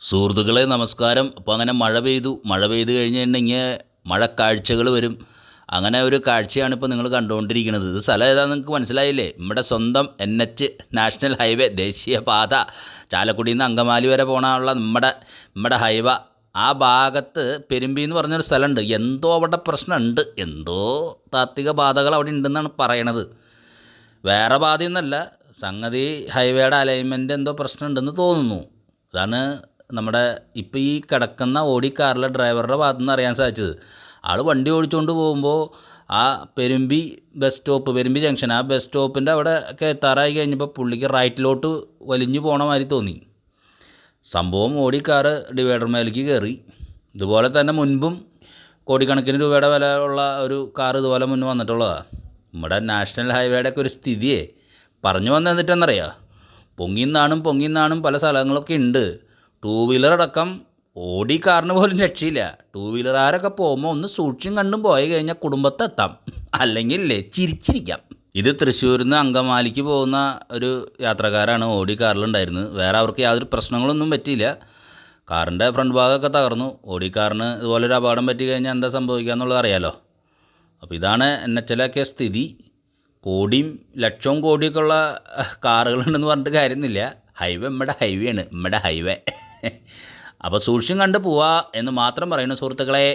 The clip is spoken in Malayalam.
സുഹൃത്തുക്കളെ നമസ്കാരം. അപ്പോൾ അങ്ങനെ മഴ പെയ്ത് കഴിഞ്ഞിട്ടുണ്ടെങ്കിൽ മഴക്കാഴ്ചകൾ വരും. അങ്ങനെ ഒരു കാഴ്ചയാണ് ഇപ്പോൾ നിങ്ങൾ കണ്ടുകൊണ്ടിരിക്കുന്നത്. ഇത് സ്ഥലം ഏതാണെന്ന് നിങ്ങൾക്ക് മനസ്സിലായില്ലേ? നമ്മുടെ സ്വന്തം NH നാഷണൽ ഹൈവേ, ദേശീയപാത, ചാലക്കുടിയിൽ നിന്ന് അങ്കമാലി വരെ പോകാനുള്ള നമ്മുടെ ഹൈവേ. ആ ഭാഗത്ത് പെരുമ്പി എന്ന് പറഞ്ഞൊരു സ്ഥലമുണ്ട്. എന്തോ അവിടെ പ്രശ്നമുണ്ട്, എന്തോ താത്വിക ബാധകൾ അവിടെ ഉണ്ടെന്നാണ് പറയണത്. വേറെ ബാധയൊന്നുമല്ല, സംഗതി ഹൈവേയുടെ അലൈൻമെൻറ്റ് എന്തോ പ്രശ്നമുണ്ടെന്ന് തോന്നുന്നു. അതാണ് നമ്മുടെ ഇപ്പോൾ ഈ കിടക്കുന്ന ഓടി കാറിലെ ഡ്രൈവറുടെ ഭാഗത്തു നിന്ന് അറിയാൻ സാധിച്ചത്. ആൾ വണ്ടി ഓടിച്ചുകൊണ്ട് പോകുമ്പോൾ ആ പെരുമ്പി പെരുമ്പി ജംഗ്ഷൻ, ആ ബസ് സ്റ്റോപ്പിൻ്റെ അവിടെ ഒക്കെ എത്താറായി കഴിഞ്ഞപ്പോൾ പുള്ളിക്ക് റൈറ്റിലോട്ട് വലിഞ്ഞു പോണ മാതിരി തോന്നി. സംഭവം ഓടി കാറ് ഡിവൈഡർ മേലേക്ക് കയറി. ഇതുപോലെ തന്നെ മുൻപും കോടിക്കണക്കിന് രൂപയുടെ വില ഉള്ള ഒരു കാർ ഇതുപോലെ മുന്നേ വന്നിട്ടുള്ളതാണ്. നമ്മുടെ നാഷണൽ ഹൈവേയുടെ ഒക്കെ ഒരു സ്ഥിതിയെ പറഞ്ഞു വന്നത് എന്നിട്ടെന്നറിയാം. പൊങ്ങിന്നാണും പല സ്ഥലങ്ങളൊക്കെ ഉണ്ട്. ടൂ വീലർ അടക്കം ഓടി കാറിന് പോലും രക്ഷയില്ല. ടൂ വീലറുകാരൊക്കെ പോകുമ്പോൾ ഒന്ന് സൂക്ഷ്യം കണ്ടും പോയി കഴിഞ്ഞാൽ കുടുംബത്തെത്താം, അല്ലെങ്കിൽ ചിരിച്ചിരിക്കാം. ഇത് തൃശ്ശൂരിൽ നിന്ന് അങ്കമാലിക്ക് പോകുന്ന ഒരു യാത്രക്കാരാണ് ഓടി കാറിലുണ്ടായിരുന്നത്. വേറെ അവർക്ക് യാതൊരു പ്രശ്നങ്ങളൊന്നും പറ്റിയില്ല. കാറിൻ്റെ ഫ്രണ്ട് ഭാഗമൊക്കെ തകർന്നു. ഓടി കാറിന് ഇതുപോലൊരു അപകടം പറ്റി കഴിഞ്ഞാൽ എന്താ സംഭവിക്കുക എന്നുള്ളത് അറിയാലോ. അപ്പോൾ ഇതാണ് NHലൊക്കെ സ്ഥിതി. കോടിയും ലക്ഷവും കോടിയൊക്കെ ഉള്ള കാറുകളുണ്ടെന്ന് പറഞ്ഞിട്ട് കാര്യമൊന്നുമില്ല. ഹൈവേ നമ്മുടെ ഹൈവേ. അപ്പോൾ സൂക്ഷ്യം കണ്ട് പോവാ എന്ന് മാത്രം പറയുന്നു സുഹൃത്തുക്കളെ.